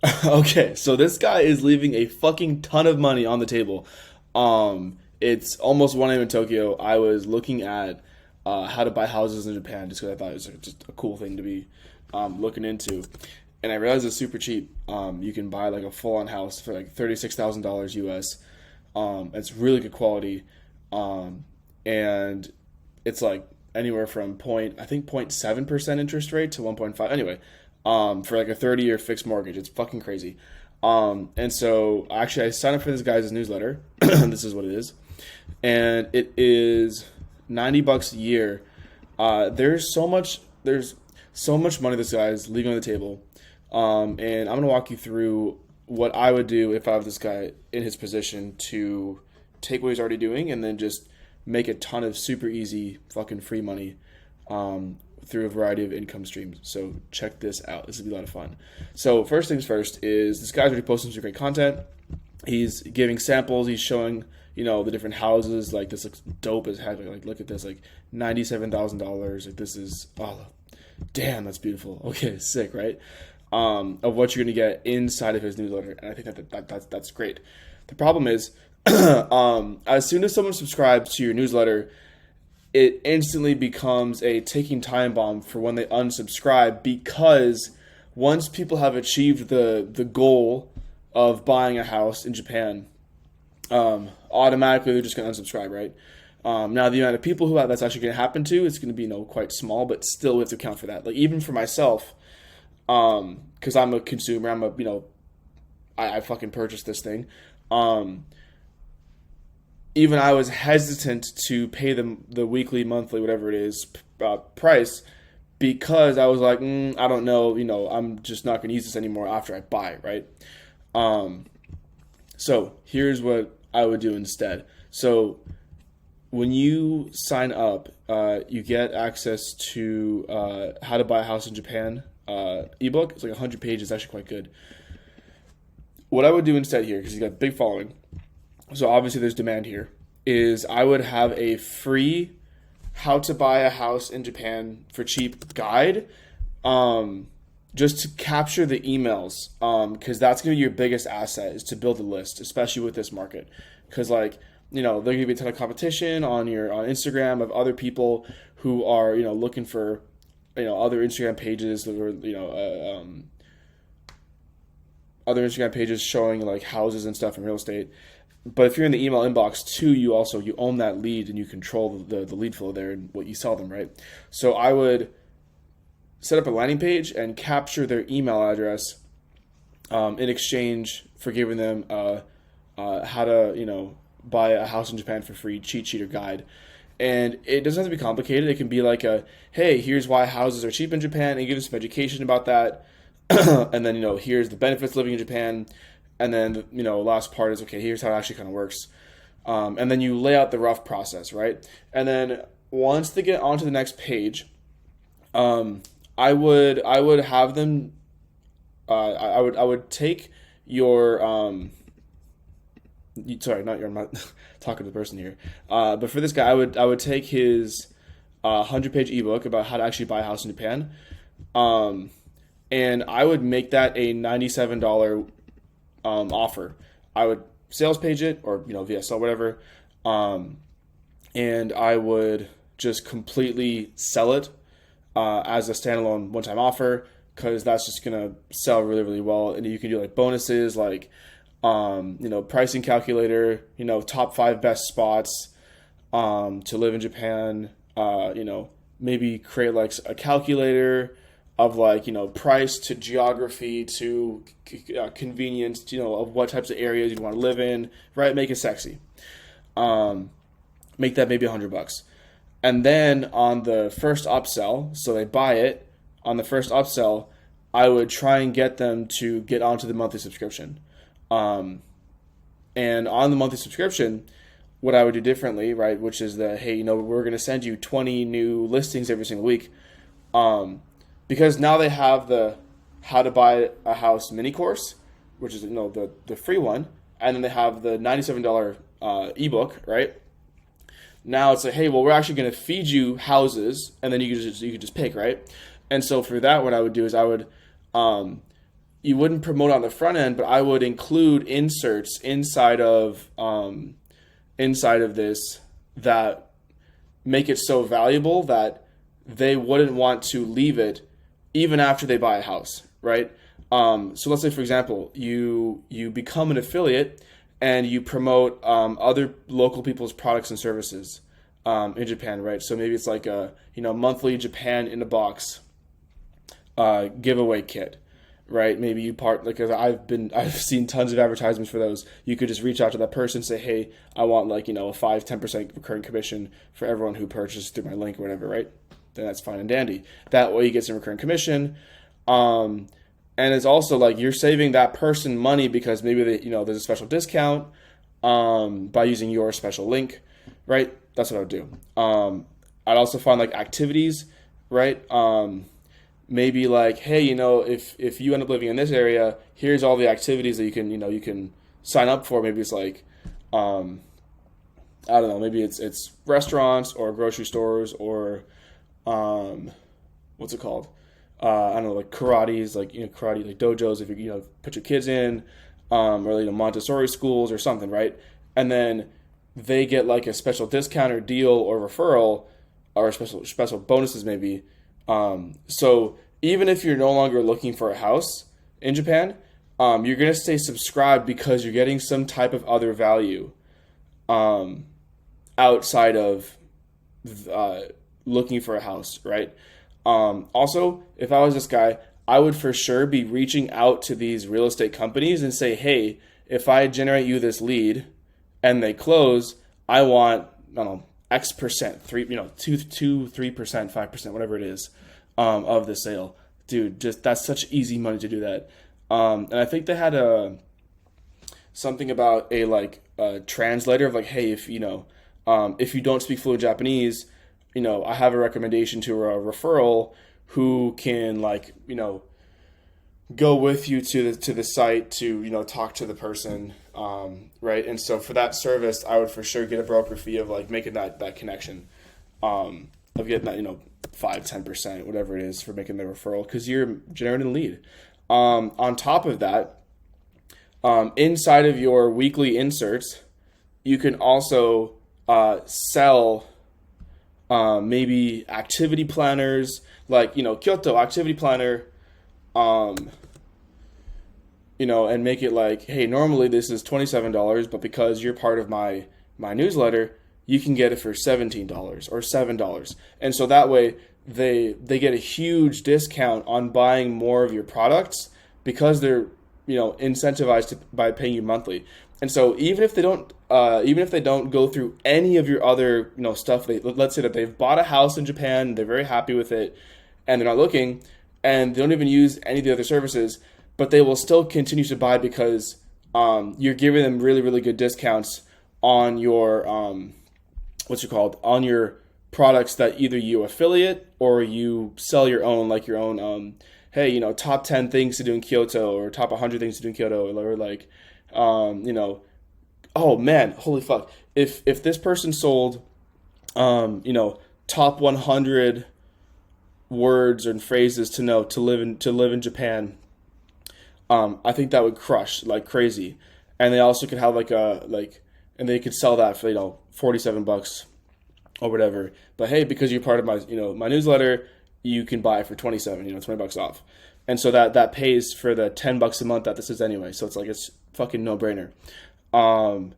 Okay, so this guy is leaving a fucking ton of money on the table. It's almost 1 a.m. in Tokyo. I was looking at how to buy houses in Japan just because I thought it was just a cool thing to be looking into, and I realized it's super cheap. You can buy like a full-on house for like $36,000 US. It's really good quality, and it's like anywhere from I think 0.7% interest rate to 1.5. Anyway, for like a 30-year fixed mortgage. It's fucking crazy. And so actually I signed up for this guy's newsletter. This is what it is. And it is $90 a year. There's so much money this guy is leaving on the table. And I'm gonna walk you through what I would do if I was this guy in his position to take what he's already doing and then just make a ton of super easy fucking free money through a variety of income streams. So check this out. This will be a lot of fun. So first things first is this guy's already posting some great content. He's giving samples. He's showing, the different houses. Like, this looks dope as heck. Like, look at this. Like, $97,000. Like, this is, oh, damn, that's beautiful. Okay, sick, right? Of what you're going to get inside of his newsletter. And I think that's great. The problem is, as soon as someone subscribes to your newsletter, it instantly becomes a ticking time bomb for when they unsubscribe, because once people have achieved the goal of buying a house in Japan, automatically they're just going to unsubscribe, right? Now, the amount of people who that's actually going to happen to is going to be quite small, but still we have to account for that. Like, even for myself, because I'm a consumer, I fucking purchased this thing. Even I was hesitant to pay them the weekly, monthly, whatever it is, price, because I was like, I don't know, I'm just not going to use this anymore after I buy, right? So here's what I would do instead. So when you sign up, you get access to How to Buy a House in Japan ebook. It's like 100 pages. It's actually quite good. What I would do instead here, because he's got a big following, so obviously there's demand here, is I would have a free how to buy a house in Japan for cheap guide, just to capture the emails, because that's going to be your biggest asset, is to build a list, especially with this market. Because there's going to be a ton of competition on Instagram of other people who are, looking for, other Instagram pages that are, other Instagram pages showing like houses and stuff in real estate. But if you're in the email inbox too, you own that lead and you control the lead flow there and what you sell them, right? So I would set up a landing page and capture their email address in exchange for giving them how to buy a house in Japan for free cheat sheet or guide. And it doesn't have to be complicated. It can be like hey, here's why houses are cheap in Japan, and give them some education about that. And then here's the benefits of living in Japan. And then, last part is, okay, here's how it actually kind of works. And then you lay out the rough process, right? And then once they get onto the next page, I would have them, I would take your, sorry, not your, I'm not talking to the person here. But for this guy, I would take his 100-page ebook about how to actually buy a house in Japan. And I would make that a $97 offer. I would sales page it, or VSL, whatever, and I would just completely sell it as a standalone one-time offer, because that's just gonna sell really, really well. And you can do like bonuses, like pricing calculator, top 5 best spots to live in Japan. Maybe create like a calculator of like, price to geography to convenience, of what types of areas you want to live in, right? Make it sexy. Make that maybe $100. And then on the first upsell, so they buy it, on the first upsell, I would try and get them to get onto the monthly subscription. And on the monthly subscription, what I would do differently, right, which is that, hey, we're going to send you 20 new listings every single week. Because now they have the How to Buy a House mini course, which is the free one, and then they have the $97 ebook, right? Now it's like, hey, well, we're actually going to feed you houses, and then you could just pick, right? And so for that, what I would do is I would you wouldn't promote on the front end, but I would include inserts inside of this that make it so valuable that they wouldn't want to leave it even after they buy a house, right? So let's say, for example, you become an affiliate and you promote other local people's products and services in Japan, right? So maybe it's like a monthly Japan in a box giveaway kit, right? Maybe you because I've seen tons of advertisements for those. You could just reach out to that person, say, hey, I want like a 5-10% recurring commission for everyone who purchases through my link or whatever, right? Then that's fine and dandy. That way you get some recurring commission. And it's also like you're saving that person money because maybe there's a special discount by using your special link, right? That's what I would do. I'd also find like activities, right? Maybe like, hey, if you end up living in this area, here's all the activities that you can sign up for. Maybe it's like, I don't know, maybe it's restaurants or grocery stores or what's it called? I don't know, like karates, like karate, like dojos. If you put your kids in, or Montessori schools or something, right? And then they get like a special discount or deal or referral or special bonuses maybe. So even if you're no longer looking for a house in Japan, you're gonna stay subscribed because you're getting some type of other value outside of looking for a house, right? Also, if I was this guy, I would for sure be reaching out to these real estate companies and say, hey, if I generate you this lead and they close, I want, I don't know, X percent, 3%, 3%, 5%, whatever it is, of the sale. Dude, just that's such easy money to do that. And I think they had something about a translator of like, hey, if you don't speak fluent Japanese, I have a recommendation to a referral who can go with you to the site to talk to the person, right? And so for that service, I would for sure get a broker fee of like making that connection, of getting that 5-10%, whatever it is, for making the referral because you're generating a lead. On top of that, inside of your weekly inserts, you can also sell maybe activity planners, like Kyoto activity planner, and make it like, hey, normally this is $27, but because you're part of my newsletter, you can get it for $17 or $7. And so that way they get a huge discount on buying more of your products because they're incentivized by paying you monthly. And so even if they don't go through any of your other stuff, let's say that they've bought a house in Japan, they're very happy with it, and they're not looking, and they don't even use any of the other services, but they will still continue to buy because you're giving them really, really good discounts on your on your products that either you affiliate or you sell your own, like your own hey, top 10 things to do in Kyoto or top 100 things to do in Kyoto, or like oh man, holy fuck, if this person sold top 100 words and phrases to know to live in Japan, I think that would crush like crazy. And they also could have and they could sell that for $47 or whatever. But hey, because you're part of my newsletter, you can buy it for $27, $20 off. And so that pays for the $10 a month that this is anyway. So it's fucking no brainer. And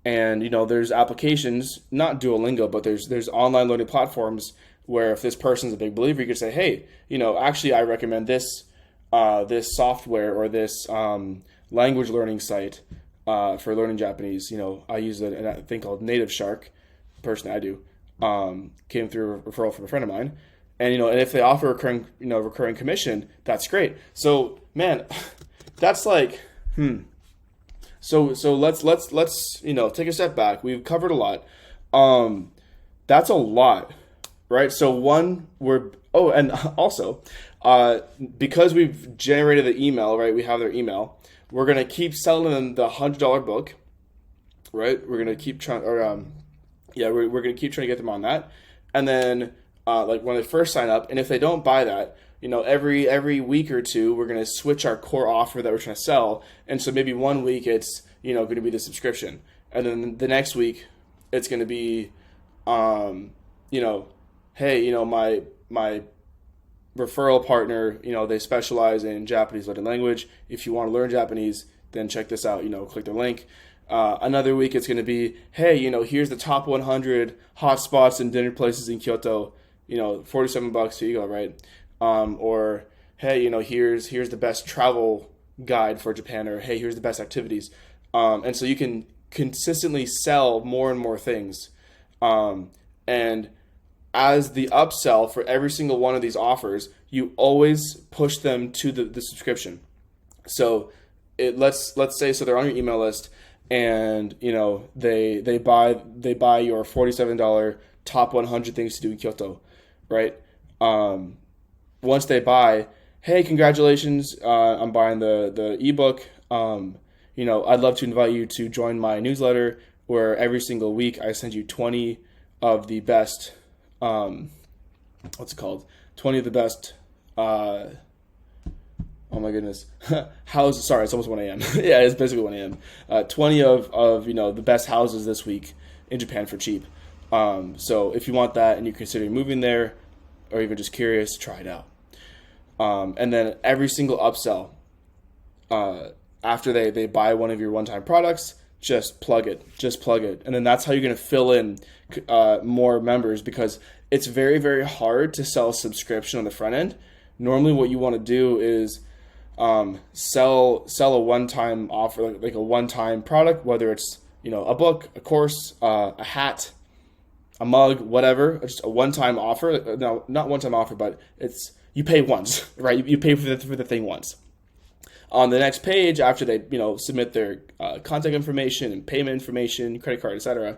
there's applications, not Duolingo, but there's online learning platforms where if this person's a big believer, you could say, hey, actually I recommend this software or this language learning site for learning Japanese. I use a thing called Native Shark. Personally, I do. Came through a referral from a friend of mine. And and if they offer recurring commission, that's great. So man, that's like So let's take a step back. We've covered a lot. That's a lot, right? So and also because we've generated the email, right? We have their email. We're gonna keep selling them the $100 book, right? We're gonna keep trying, we're gonna keep trying to get them on that, and then when they first sign up, and if they don't buy that, every week or two, we're going to switch our core offer that we're trying to sell. And so maybe one week it's, going to be the subscription. And then the next week it's going to be, hey, my referral partner, they specialize in Japanese learning language. If you want to learn Japanese, then check this out, click the link. Another week it's going to be, hey, here's the top 100 hot spots and dinner places in Kyoto, $47, here you go, right? Or, hey, here's the best travel guide for Japan, or hey, here's the best activities. And so you can consistently sell more and more things. And as the upsell for every single one of these offers, you always push them to the subscription. So let's say, so they're on your email list, and they buy your $47 top 100 things to do in Kyoto, right? Once they buy, hey, congratulations, I'm buying the ebook. I'd love to invite you to join my newsletter, where every single week I send you 20 of the best, 20 of the best, oh my goodness, sorry, it's almost 1 a.m. Yeah, it's basically 1 a.m. 20 of the best houses this week in Japan for cheap. So if you want that and you're considering moving there, or even just curious, try it out. And then every single upsell, after they buy one of your one-time products, just plug it. And then that's how you're going to fill in more members, because it's very, very hard to sell a subscription on the front end. Normally what you want to do is sell a one-time offer, like a one-time product, whether it's, a book, a course, a hat, a mug, whatever, just a one-time offer. No, not one-time offer, but it's, you pay once, right? You pay for the thing once. On the next page, after they, submit their contact information and payment information, credit card, etc.,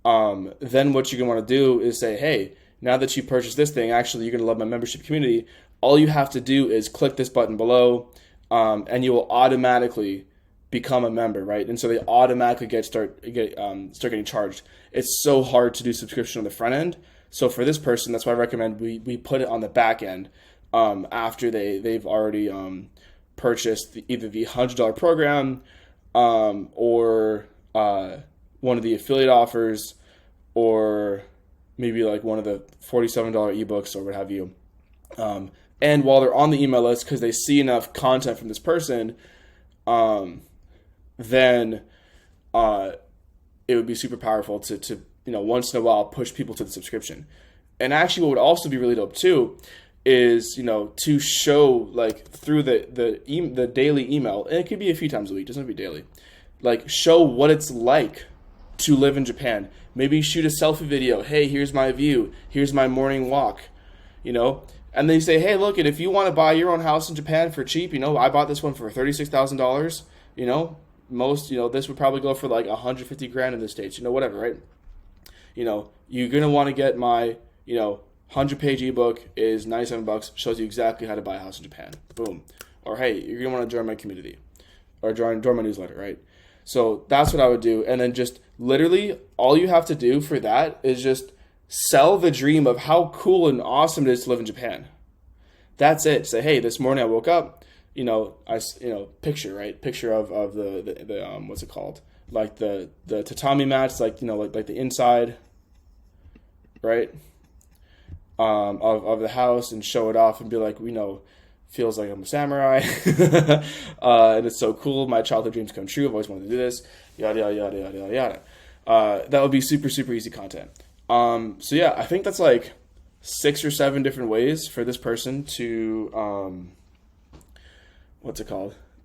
then what you're going to want to do is say, hey, now that you purchased this thing, actually, you're going to love my membership community. All you have to do is click this button below, and you will automatically become a member, right? And so they automatically start getting charged. It's so hard to do subscription on the front end. So for this person, that's why I recommend we put it on the back end after they've already purchased either the $100 program or one of the affiliate offers, or maybe like one of the $47 ebooks or what have you. And while they're on the email list, because they see enough content from this person, then it would be super powerful to once in a while push people to the subscription. And actually, what would also be really dope too is to show, like, through the daily email, and it could be a few times a week, doesn't have to be daily, like, show what it's like to live in Japan. Maybe shoot a selfie video. Hey, here's my view. Here's my morning walk. And they say, hey, look, and if you want to buy your own house in Japan for cheap, I bought this one for $36,000. Most, this would probably go for like 150 grand in the States, whatever, right? You're going to want to get my, 100-page ebook is $97, shows you exactly how to buy a house in Japan. Boom. Or, hey, you're going to want to join my community, or join my newsletter, right? So that's what I would do. And then just literally all you have to do for that is just sell the dream of how cool and awesome it is to live in Japan. That's it. Say, hey, this morning I woke up, picture of the what's it called? Like the tatami mats, like the inside, right? Of the house, and show it off and be like, feels like I'm a samurai, and it's so cool. My childhood dreams come true. I've always wanted to do this. Yada yada yada yada yada yada. That would be super super easy content. So yeah, I think that's like 6 or 7 different ways for this person to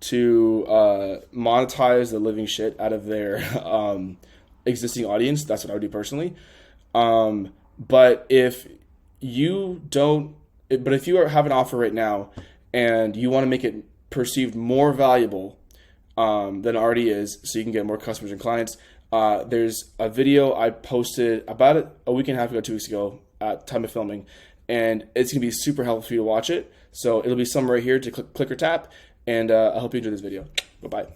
to monetize the living shit out of their existing audience. That's what I would do personally. But if you have an offer right now and you want to make it perceived more valuable than it already is, so you can get more customers and clients, there's a video I posted about a week and a half ago, 2 weeks ago at time of filming, and it's going to be super helpful for you to watch it. So it'll be somewhere right here to click or tap, and I hope you enjoy this video. Bye-bye.